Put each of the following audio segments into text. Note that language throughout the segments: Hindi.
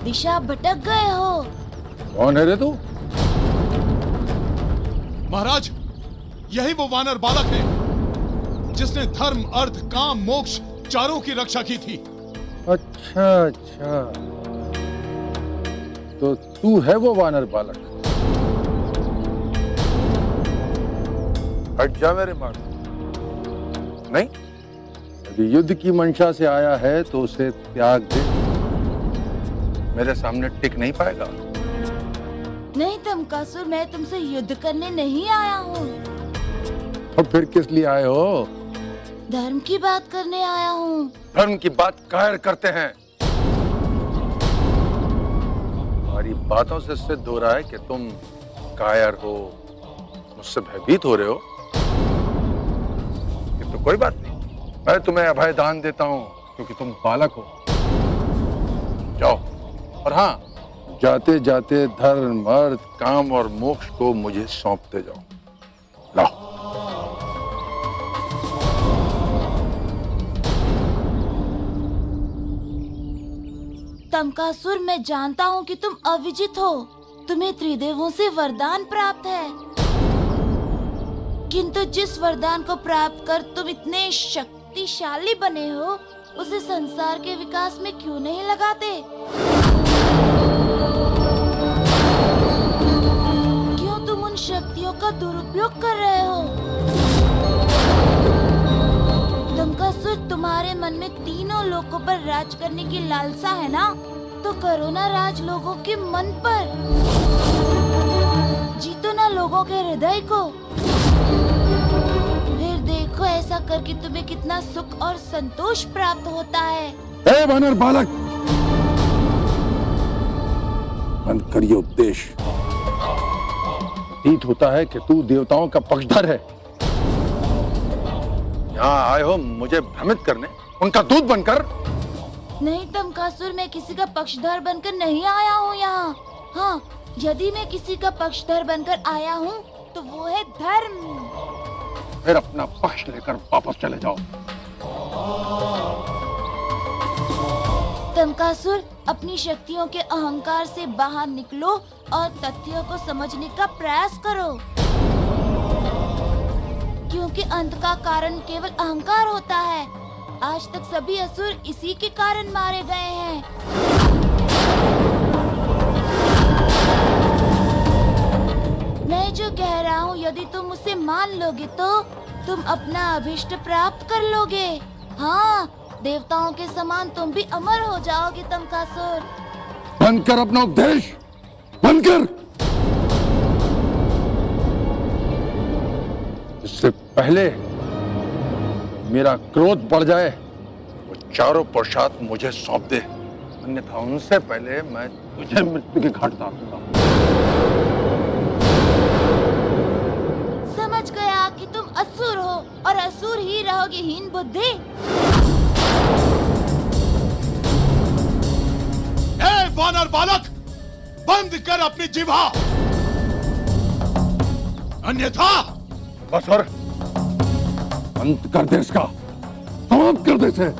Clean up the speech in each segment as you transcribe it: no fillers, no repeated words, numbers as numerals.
दिशा भटक गए हो। कौन है रे तू? महाराज, यही वो वानर बालक है जिसने धर्म, अर्थ, काम, मोक्ष चारों की रक्षा की थी। अच्छा अच्छा, तो तू है वो वानर बालक। हट जा मेरे मार्ग। नहीं, यदि युद्ध की मंशा से आया है तो उसे त्याग दे। मेरे सामने टिक नहीं पाएगा। नहीं तमकासुर, मैं तुमसे युद्ध करने नहीं आया हूँ। तो फिर किस लिए आए हो? धर्म की बात करने आया हूँ। धर्म की बात कायर करते हैं। हमारी बातों से सिद्ध हो रहा है कि तुम कायर हो, मुझसे भयभीत हो रहे हो। ये तो कोई बात नहीं, मैं तुम्हें अभय दान देता हूँ क्योंकि तुम बालक हो। जाओ, और हाँ, जाते जाते धर्म, अर्थ, काम और मोक्ष को मुझे सौंपते जाओ। लाओ। तमकासुर, मैं जानता हूँ कि तुम अविजित हो। तुम्हें त्रिदेवों से वरदान प्राप्त है, किंतु जिस वरदान को प्राप्त कर तुम इतने शक्तिशाली बने हो, उसे संसार के विकास में क्यों नहीं लगाते? क्यों तुम उन शक्तियों का दुरुपयोग कर रहे हो? तमकासुर, तुम्हारे मन में तीनों लोकों पर राज करने की लालसा है ना? तो करो ना राज लोगों के मन पर। जीतो ना लोगों के हृदय को। फिर देखो ऐसा करके तुम्हें कितना सुख और संतोष प्राप्त होता है। ए वानर बालक, बंद करिए उपदेश। प्रतीत होता है कि तू देवताओं का पक्षधर है। यहाँ आए हो मुझे भ्रमित करने, उनका दूत बनकर। नहीं तमकासुर, मैं किसी का पक्षधर बनकर नहीं आया हूँ यहाँ। हाँ, यदि मैं किसी का पक्षधर बनकर आया हूँ तो वो है धर्म। फिर अपना पक्ष लेकर वापस चले जाओ। तमकासुर, अपनी शक्तियों के अहंकार से बाहर निकलो और तथ्यों को समझने का प्रयास करो, क्योंकि अंत का कारण केवल अहंकार होता है। आज तक सभी असुर इसी के कारण मारे गए हैं। मैं जो कह रहा हूँ, यदि तुम उसे मान लोगे तो तुम अपना अभिष्ट प्राप्त कर लोगे। हाँ, देवताओं के समान तुम भी अमर हो जाओगे तमकासुर। बंद कर अपना उपदेश, बंद कर। इससे पहले मेरा क्रोध बढ़ जाए, वो चारों पुरुषार्थ मुझे सौंप दे, अन्यथा उनसे पहले मैं तुझे मृत्यु के घाट उतार दूंगा। समझ गया कि तुम असुर हो और असुर ही रहोगे, हीन बुद्धि। ए वानर बालक, बंद कर अपनी जिह्वा, अन्यथा। बस और अंत कर दे इसका, समाप्त कर दे इसे।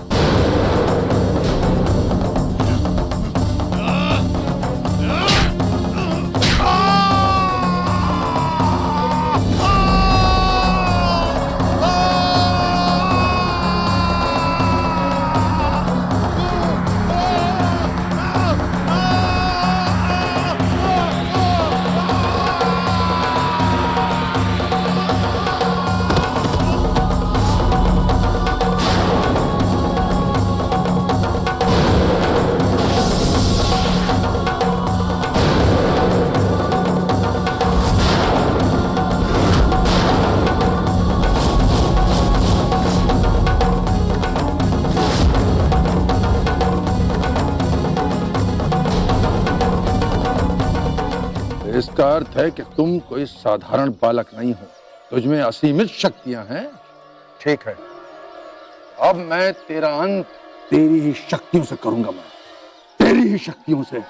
इसका अर्थ है कि तुम कोई साधारण बालक नहीं हो, तुझमें असीमित शक्तियां हैं। ठीक है, अब मैं तेरा अंत तेरी ही शक्तियों से करूंगा, मैं तेरी ही शक्तियों से।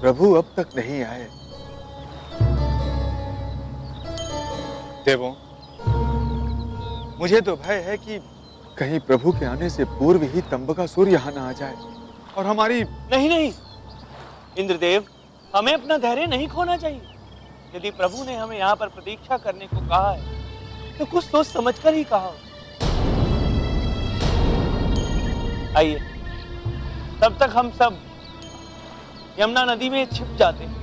प्रभु अब तक नहीं आए। देवों, मुझे तो भय है कि कहीं प्रभु के आने से पूर्व ही तंबकासुर यहाँ न आ जाए और हमारी। नहीं नहीं इंद्रदेव, हमें अपना धैर्य नहीं खोना चाहिए। यदि प्रभु ने हमें यहाँ पर प्रतीक्षा करने को कहा है तो कुछ सोच समझकर ही कहा हो। आइए, तब तक हम सब यमुना नदी में छिप जाते हैं।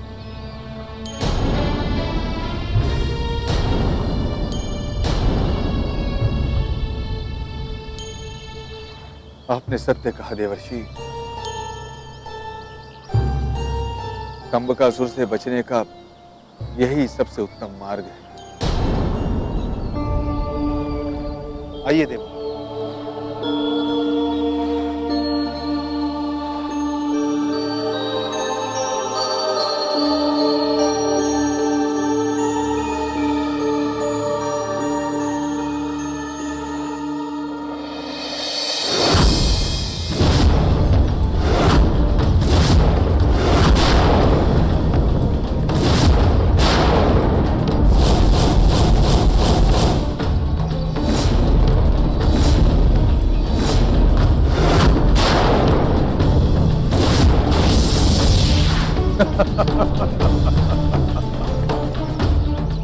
आपने सत्य कहा देवर्षि। तंबकासुर से बचने का यही सबसे उत्तम मार्ग है। आइए देव।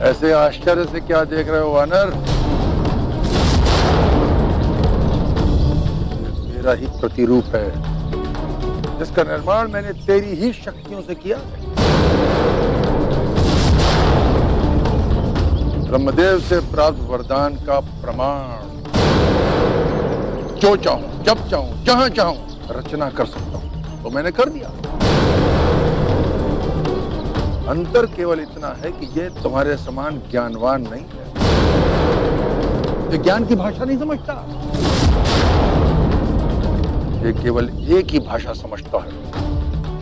ऐसे आश्चर्य से क्या देख रहे हो वानर? ये मेरा ही प्रतिरूप है, जिसका निर्माण मैंने तेरी ही शक्तियों से किया है। ब्रह्मदेव से प्राप्त वरदान का प्रमाण। जो चाहूं, जब चाहूं, जहां चाहूं रचना कर सकता हूं, तो मैंने कर दिया। अंतर केवल इतना है कि ये तुम्हारे समान ज्ञानवान नहीं है। ये ज्ञान की भाषा नहीं समझता, ये केवल एक ही भाषा समझता है,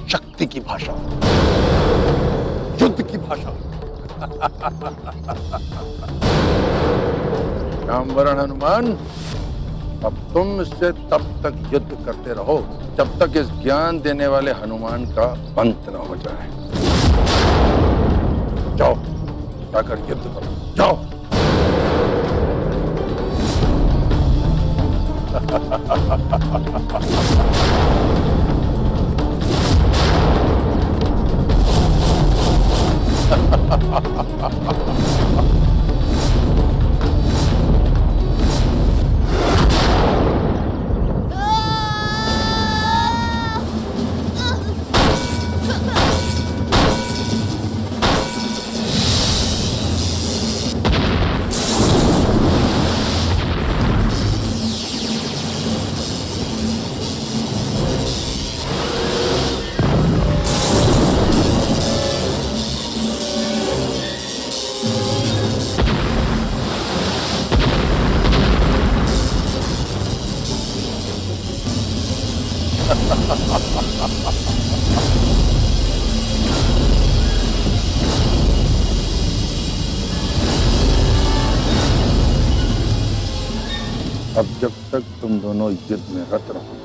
शक्ति की भाषा, युद्ध की भाषा। श्यामवरण हनुमान, अब तुम इससे तब तक युद्ध करते रहो जब तक इस ज्ञान देने वाले हनुमान का अंत न हो जाए। जाओ, जाकर युद्ध करो, जाओ। अब जब तक तुम दोनों युद्ध में रत रहो,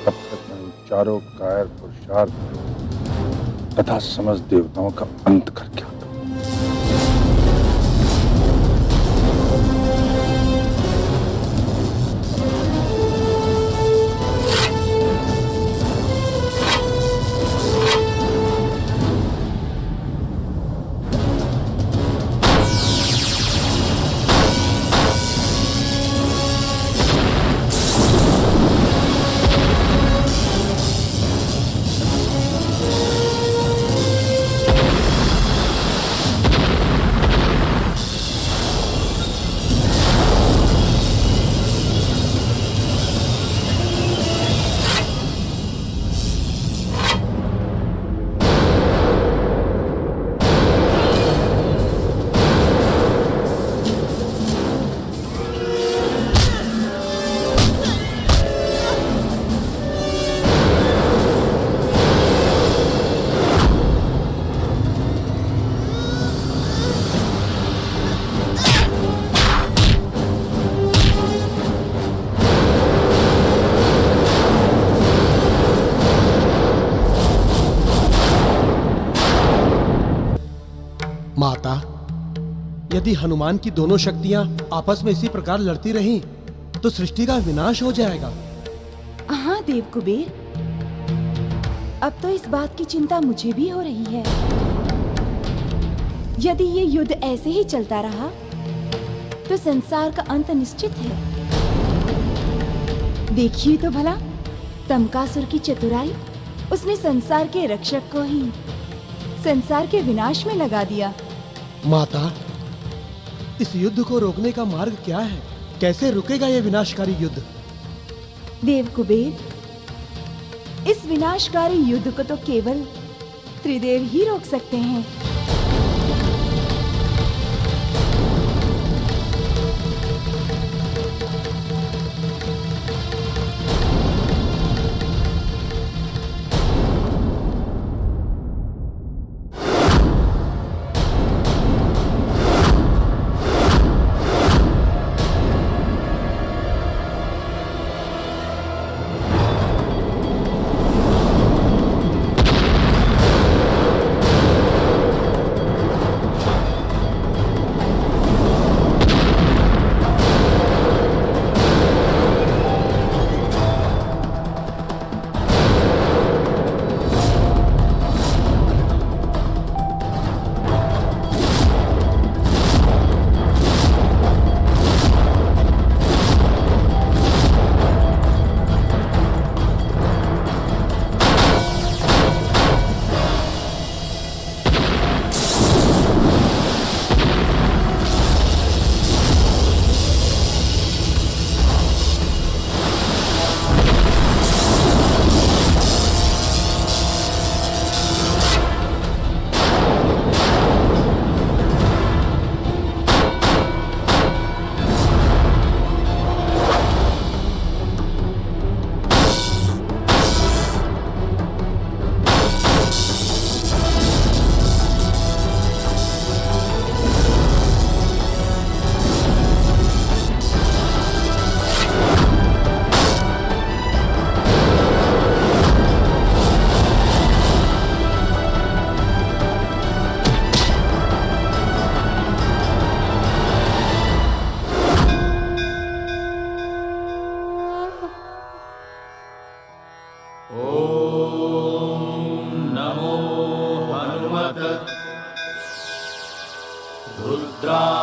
तब तक मैं उन चारों कायर पुरुषार्थ तथा समस्त देवताओं का अंत करके आता हूं। यदि हनुमान की दोनों शक्तियां आपस में इसी प्रकार लड़ती रहीं, तो सृष्टि का विनाश हो जाएगा। हाँ देव कुबेर, अब तो इस बात की चिंता मुझे भी हो रही है। यदि ये युद्ध ऐसे ही चलता रहा तो संसार का अंत निश्चित है। देखिए तो भला तमकासुर की चतुराई, उसने संसार के रक्षक को ही संसार के विनाश में लगा दिया। माता, इस युद्ध को रोकने का मार्ग क्या है? कैसे रुकेगा ये विनाशकारी युद्ध? देव कुबेर, इस विनाशकारी युद्ध को तो केवल त्रिदेव ही रोक सकते हैं।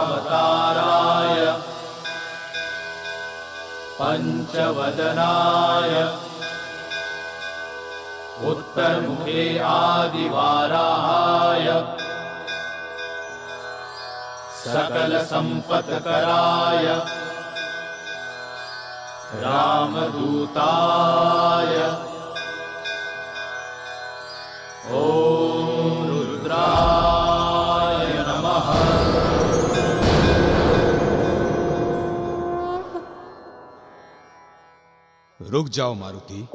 रुद्रावताराय पंचवदनाय उत्तरमुखे आदिवाराय सकलसम्पत्कराय रामदूताय ॐ रुद्राय नमः। रुक जाओ मारुति।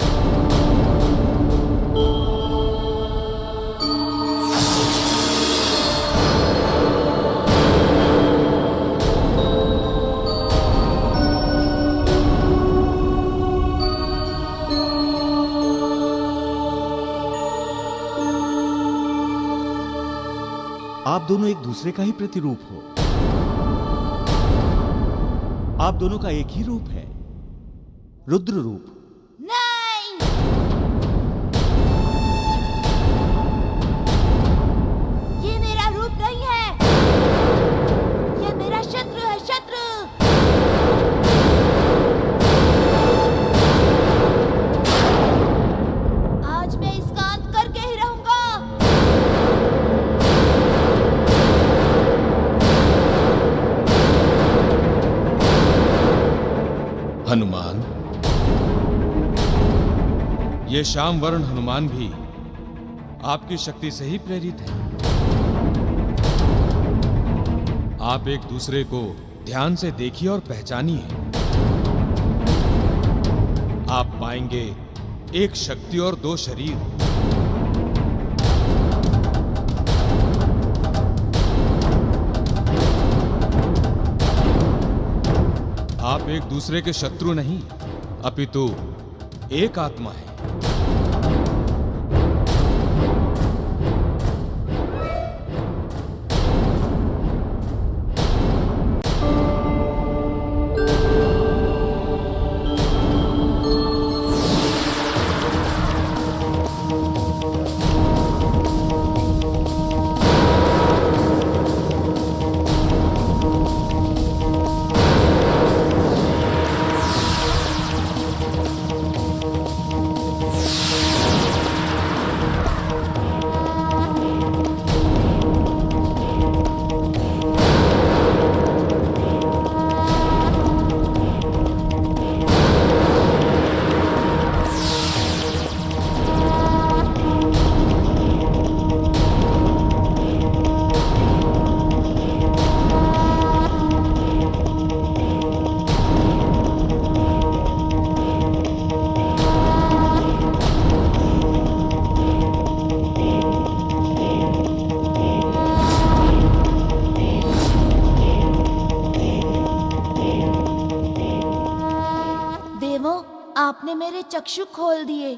आप दोनों एक दूसरे का ही प्रतिरूप हो। आप दोनों का एक ही रूप है, रुद्र रूप। नहीं, ये मेरा रूप नहीं है, ये मेरा शत्रु है, शत्रु। आज मैं इसका अंत करके ही रहूंगा। हनुमान, ये श्याम वर्ण हनुमान भी आपकी शक्ति से ही प्रेरित है। आप एक दूसरे को ध्यान से देखिए और पहचानिए। आप पाएंगे एक शक्ति और दो शरीर। आप एक दूसरे के शत्रु नहीं, अपितु एक आत्मा है। आपने मेरे चक्षु खोल दिए।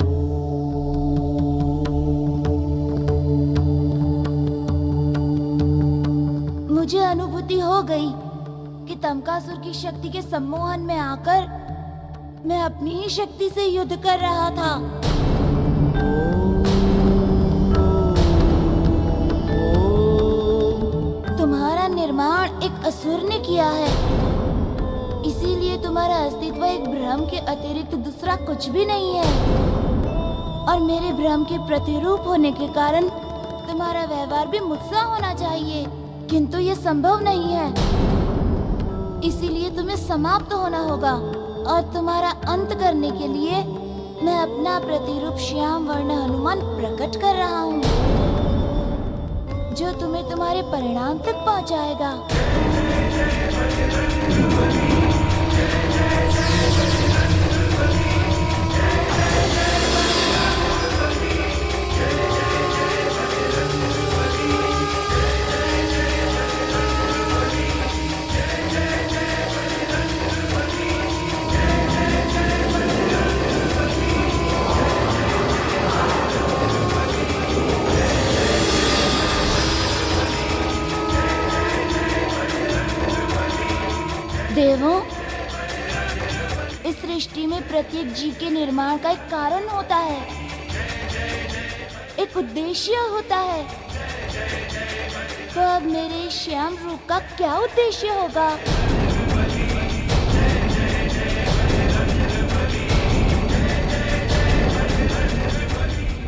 मुझे अनुभूति हो गई कि तमकासुर की शक्ति के सम्मोहन में आकर मैं अपनी ही शक्ति से युद्ध कर रहा था। तुम्हारा निर्माण एक असुर ने किया है, इसीलिए तुम्हारा अस्तित्व एक भ्रम के अतिरिक्त दूसरा कुछ भी नहीं है। और मेरे भ्रम के प्रतिरूप होने के कारण तुम्हारा व्यवहार भी मुझसा होना चाहिए, किंतु ये संभव नहीं है। इसीलिए तुम्हें समाप्त होना होगा और तुम्हारा अंत करने के लिए मैं अपना प्रतिरूप श्याम वर्ण हनुमान प्रकट कर रहा हूँ, जो तुम्हें तुम्हारे परिणाम तक पहुँचाएगा। देवों, इस सृष्टि में प्रत्येक जीव के निर्माण का एक कारण होता है, एक उद्देश्य होता है। तो अब मेरे श्याम रूप का क्या उद्देश्य होगा?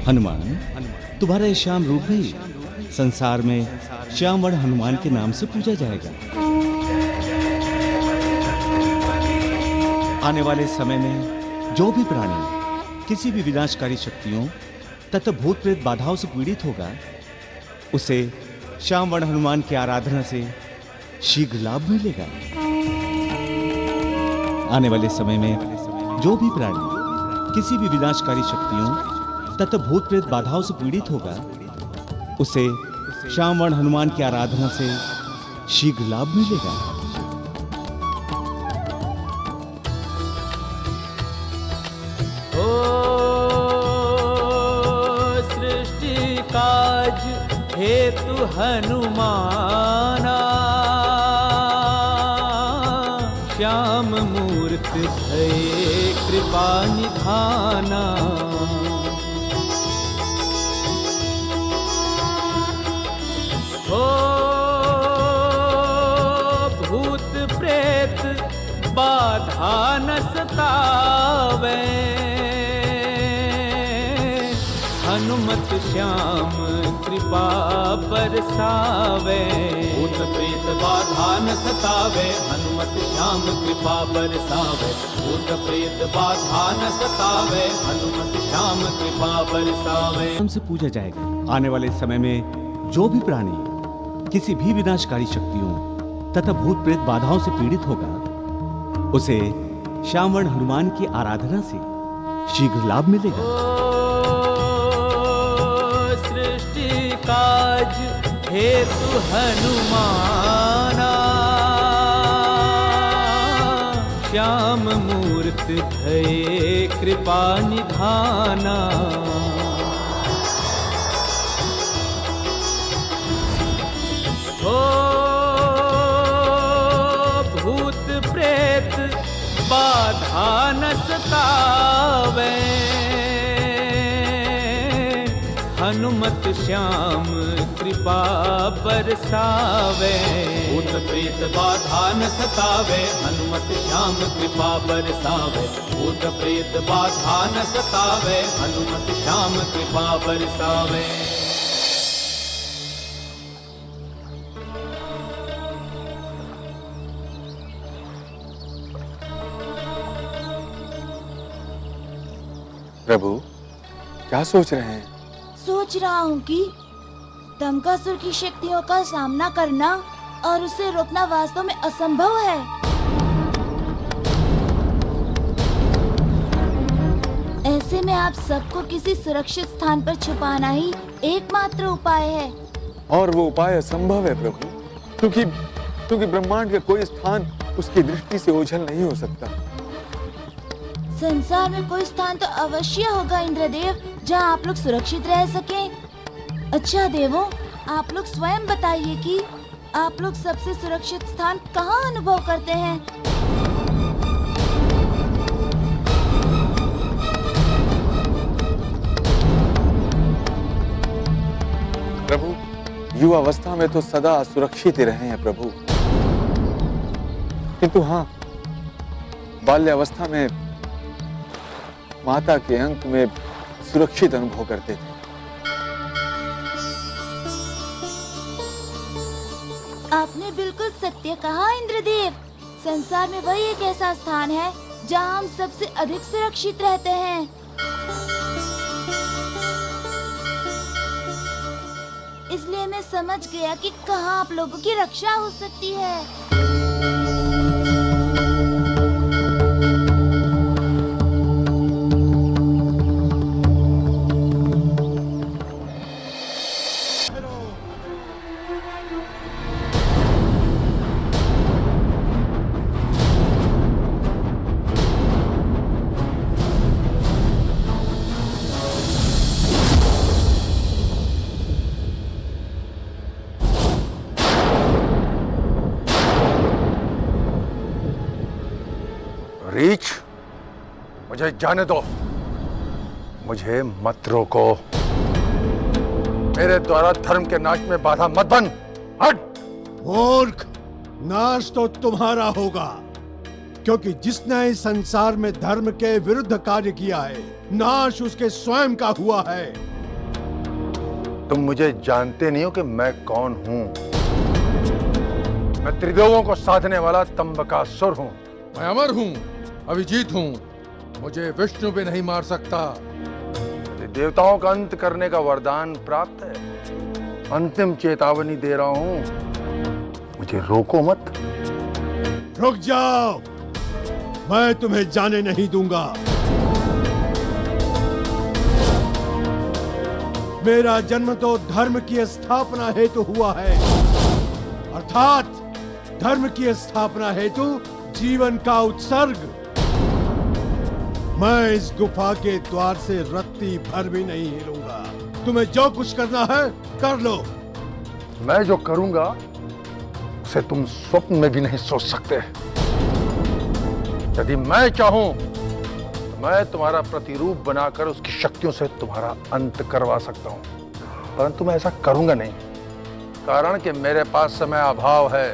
हनुमान, तुम्हारा ये श्याम रूप भी संसार में श्यामवर्ण हनुमान के नाम से पूजा जाएगा। आने वाले समय में जो भी प्राणी किसी भी विनाशकारी शक्तियों तथा भूत प्रेत बाधाओं से पीड़ित होगा, उसे श्यामवर्ण हनुमान की आराधना से शीघ्र लाभ मिलेगा। आने वाले समय में जो भी प्राणी किसी भी विनाशकारी शक्तियों तथा भूत प्रेत बाधाओं से पीड़ित होगा, उसे श्यामवर्ण हनुमान की आराधना से शीघ्र लाभ मिलेगा। हेतु हनुमाना श्याम मूर्त भये कृपा निधाना। हो भूत प्रेत बाधा न सतावे, हनुमत श्याम कृपा बरसावे। भूत प्रेत बाधा न सतावे, हनुमत श्याम कृपा बरसावे। भूत प्रेत बाधा न सतावे, हनुमत श्याम कृपा बरसावे। हमसे पूजा जाएगा। आने वाले समय में जो भी प्राणी किसी भी विनाशकारी शक्तियों तथा भूत प्रेत बाधाओं से पीड़ित होगा, उसे श्यामवर्ण हनुमान की आराधना से शीघ्र लाभ मिलेगा। काज हेतु हनुमाना श्याम मूर्त भये कृपा निधाना। हो भूत प्रेत बाधा न सतावे, हनुमत श्याम कृपा बरसावे। भूत प्रेत बाधा न सतावे, हनुमत श्याम कृपा बरसावे। भूत प्रेत बाधा न सतावे, हनुमत श्याम कृपा बरसावे। प्रभु, क्या सोच रहे हैं? सोच रहा हूँ कि तमकासुर की शक्तियों का सामना करना और उसे रोकना वास्तव में असंभव है। ऐसे में आप सबको किसी सुरक्षित स्थान पर छुपाना ही एकमात्र उपाय है। और वो उपाय असंभव है प्रभु, क्योंकि ब्रह्मांड का कोई स्थान उसकी दृष्टि से ओझल नहीं हो सकता। संसार में कोई स्थान तो अवश्य होगा इंद्रदेव, जहाँ आप लोग सुरक्षित रह सकें। अच्छा देवों, आप लोग स्वयं बताइए कि आप लोग सबसे सुरक्षित स्थान कहाँ अनुभव करते हैं? प्रभु, युवावस्था में तो सदा सुरक्षित ही रहे हैं प्रभु, किंतु हाँ, बाल्यावस्था में माता के अंक में सुरक्षित अनुभव करते थे। आपने बिल्कुल सत्य कहा इंद्रदेव। संसार में वही एक ऐसा स्थान है जहाँ हम सबसे अधिक सुरक्षित रहते हैं। इसलिए मैं समझ गया कि कहाँ आप लोगों की रक्षा हो सकती है। रीछ, मुझे जाने दो, मुझे मत रोको। मेरे द्वारा धर्म के नाश में बाधा मत बन। हट! मूर्ख, नाश तो तुम्हारा होगा, क्योंकि जिसने इस संसार में धर्म के विरुद्ध कार्य किया है, नाश उसके स्वयं का हुआ है। तुम मुझे जानते नहीं हो कि मैं कौन हूँ। मैं त्रिदेवों को साधने वाला तंबकासुर हूँ। मैं अमर हूँ, अभिजीत हूँ। मुझे विष्णु भी नहीं मार सकता। मुझे देवताओं का अंत करने का वरदान प्राप्त है। अंतिम चेतावनी दे रहा हूँ, मुझे रोको मत। रुक जाओ, मैं तुम्हें जाने नहीं दूंगा। मेरा जन्म तो धर्म की स्थापना हेतु हुआ है, अर्थात धर्म की स्थापना हेतु जीवन का उत्सर्ग। मैं इस गुफा के द्वार से रत्ती भर भी नहीं हिलूंगा। तुम्हें जो कुछ करना है कर लो। मैं जो करूंगा उसे तुम स्वप्न में भी नहीं सोच सकते। यदि मैं चाहूं तो मैं तुम्हारा प्रतिरूप बनाकर उसकी शक्तियों से तुम्हारा अंत करवा सकता हूं, परंतु मैं ऐसा करूंगा नहीं, कारण कि मेरे पास समय अभाव है।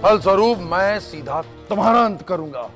फलस्वरूप मैं सीधा तुम्हारा अंत करूंगा।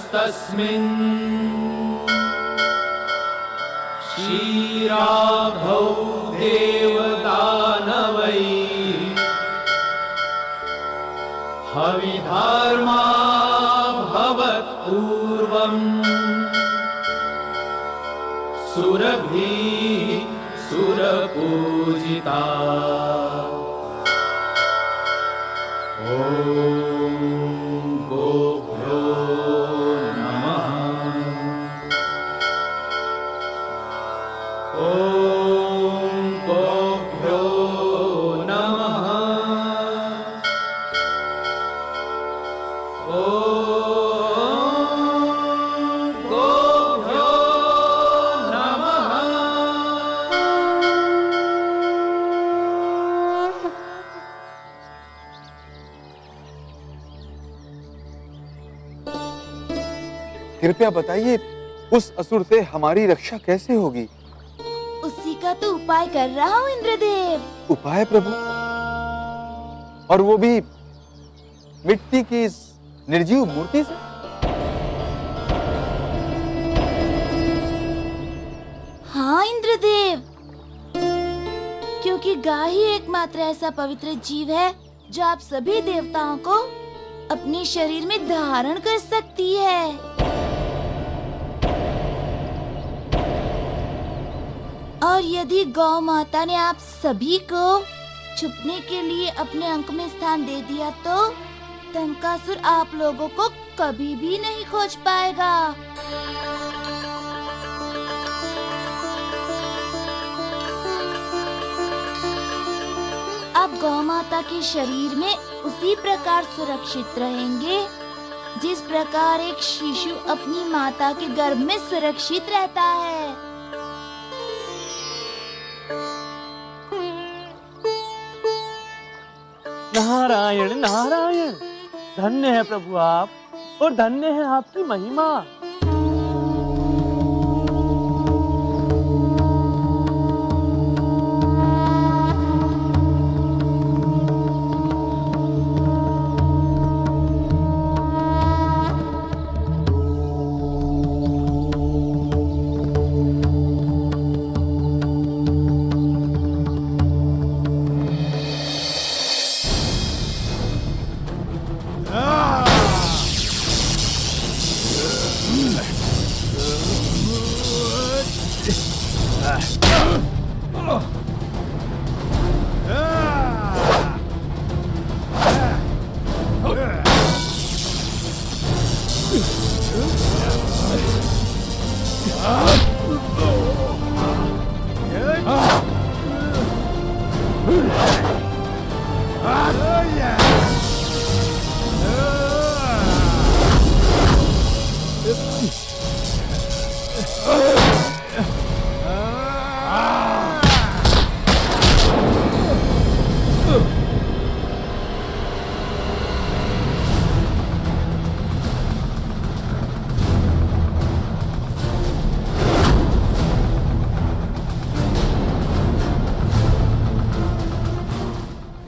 तस्मिन् क्षीराब्धौ देवदानवै हविधर्मा भवत्पूर्वम् सुरभिः सुरपूजिता। कृपया बताइए, उस असुर से हमारी रक्षा कैसे होगी? उसी का तो उपाय कर रहा हूँ इंद्रदेव। उपाय प्रभु? और वो भी मिट्टी की इस निर्जीव मूर्ति से? हाँ इंद्रदेव, क्योंकि गाय ही एकमात्र ऐसा पवित्र जीव है जो आप सभी देवताओं को अपने शरीर में धारण कर सकती है। और यदि गौ माता ने आप सभी को छुपने के लिए अपने अंक में स्थान दे दिया तो तमकासुर आप लोगों को कभी भी नहीं खोज पाएगा। आप गौ माता के शरीर में उसी प्रकार सुरक्षित रहेंगे जिस प्रकार एक शिशु अपनी माता के गर्भ में सुरक्षित रहता है। नारायण नारायण, धन्य है प्रभु आप, और धन्य है आपकी महिमा।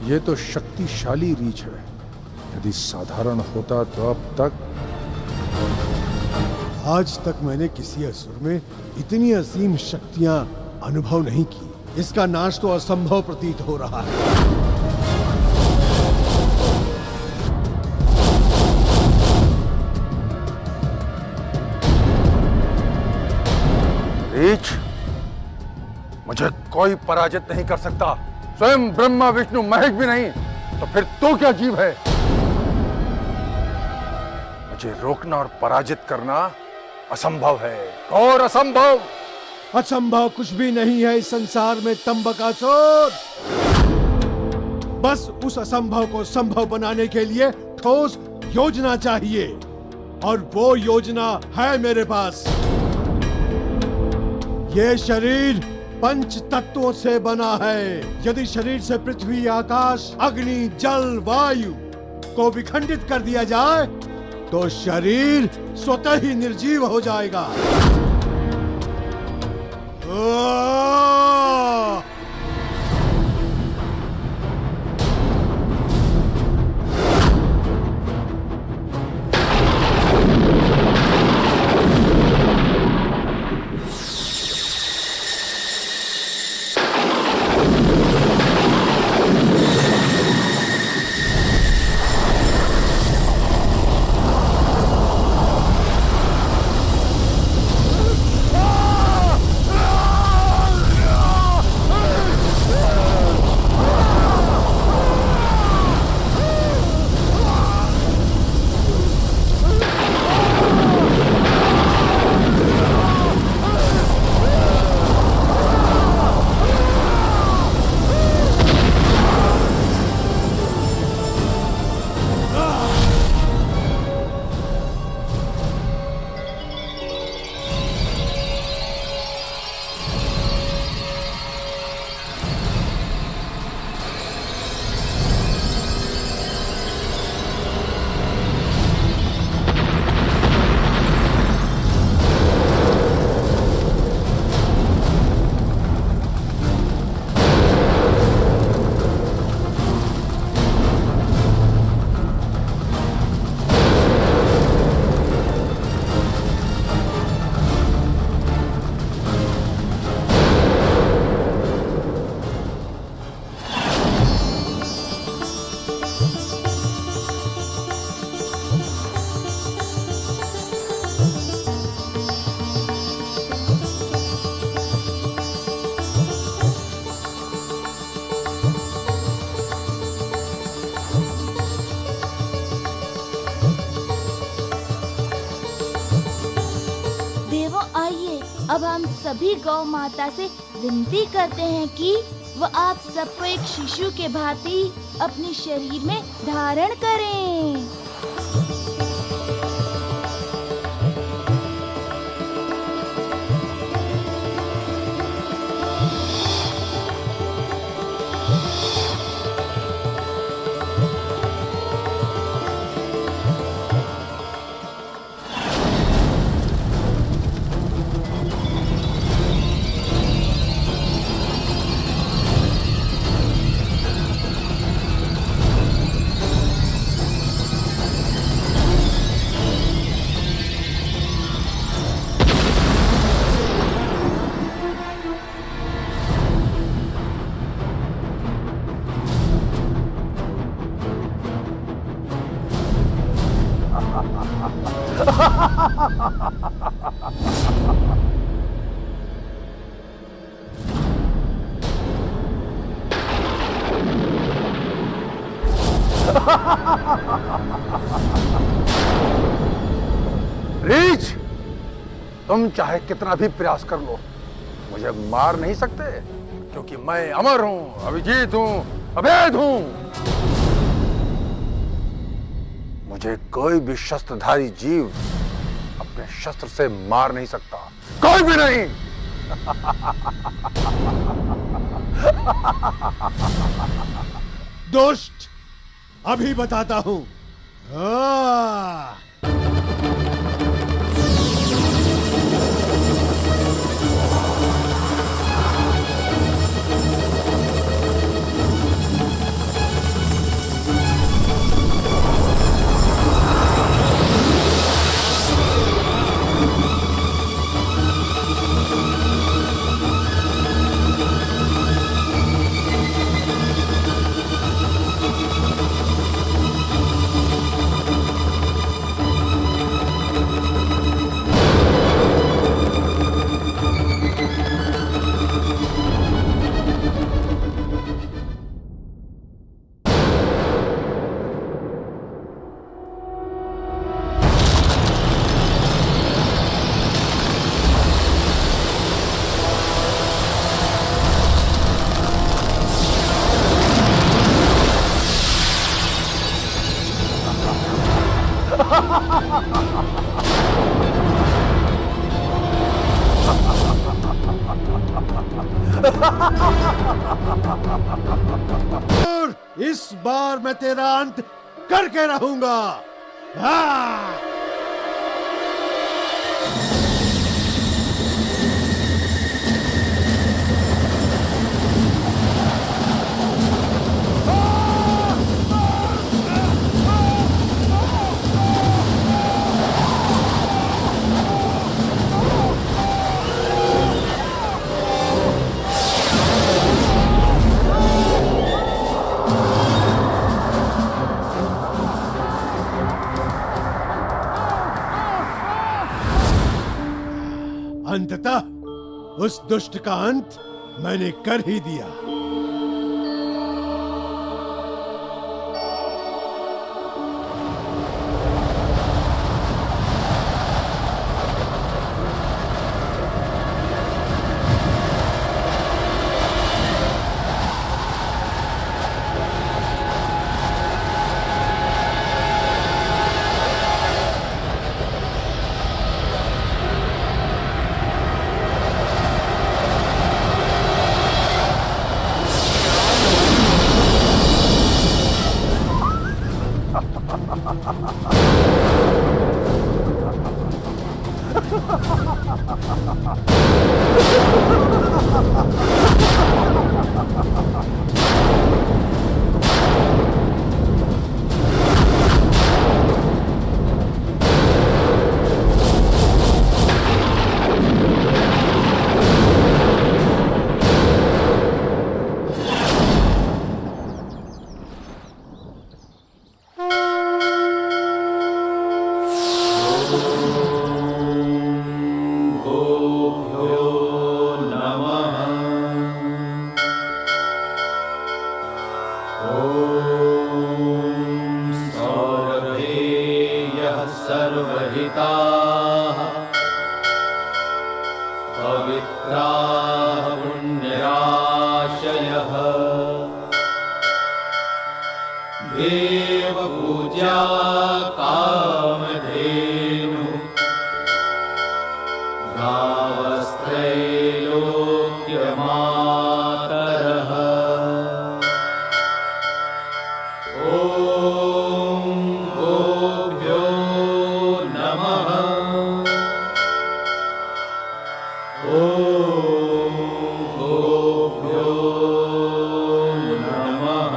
ये तो शक्तिशाली रीछ है। यदि साधारण होता तो अब आज तक मैंने किसी असुर में इतनी असीम शक्तियां अनुभव नहीं की। इसका नाश तो असंभव प्रतीत हो रहा है। रीछ, मुझे कोई पराजित नहीं कर सकता, स्वयं ब्रह्मा विष्णु महेश भी नहीं, तो फिर तू क्या जीव है? मुझे रोकना और पराजित करना असंभव है, और असंभव। असंभव कुछ भी नहीं है इस संसार में तंबकासुर। बस उस असंभव को संभव बनाने के लिए ठोस योजना चाहिए, और वो योजना है मेरे पास। ये शरीर पंच तत्वों से बना है। यदि शरीर से पृथ्वी, आकाश, अग्नि, जल, वायु को विखंडित कर दिया जाए तो शरीर स्वतः ही निर्जीव हो जाएगा। अब हम सभी गौ माता से विनती करते हैं कि वो आप सबको एक शिशु के भांति अपने शरीर में धारण करें। रीछ, तुम चाहे कितना भी प्रयास कर लो, मुझे मार नहीं सकते, क्योंकि मैं अमर हूं, अभिजीत हूं, अभेद हूं। मुझे कोई भी शस्त्रधारी जीव अपने शस्त्र से मार नहीं सकता, कोई भी नहीं। दुष्ट, अभी बताता हूं। इस बार मैं तेरा अंत करके रहूंगा। अंततः उस दुष्ट का अंत मैंने कर ही दिया। सर्वहिताः देव पूज्या कामधेनु गावस्त्रैलोक्यमातरः ॐ गोभ्यो नमः ॐ गोभ्यो नमः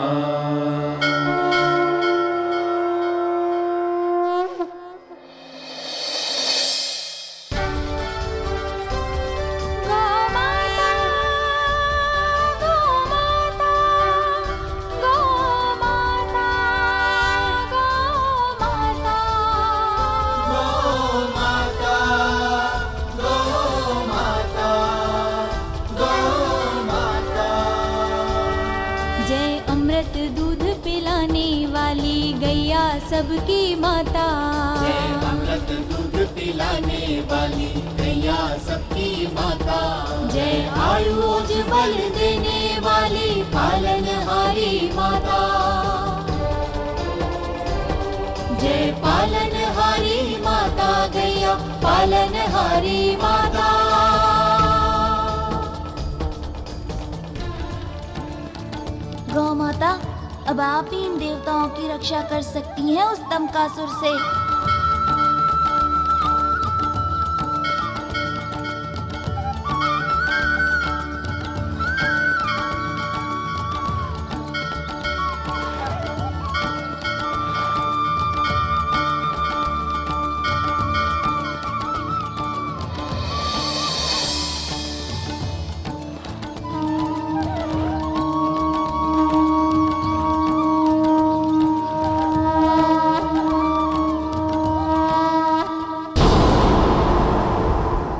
जय अमृत दूध पिलाने वाली गैया सबकी माता। जय अमृत दूध पिलाने वाली गैया सबकी माता। जय आयुष बल देने वाली पालनहारी माता। जय पालनहारी माता गैया पालनहारी माता। गौ माता, अब आप ही इन देवताओं की रक्षा कर सकती हैं उस तमकासुर से।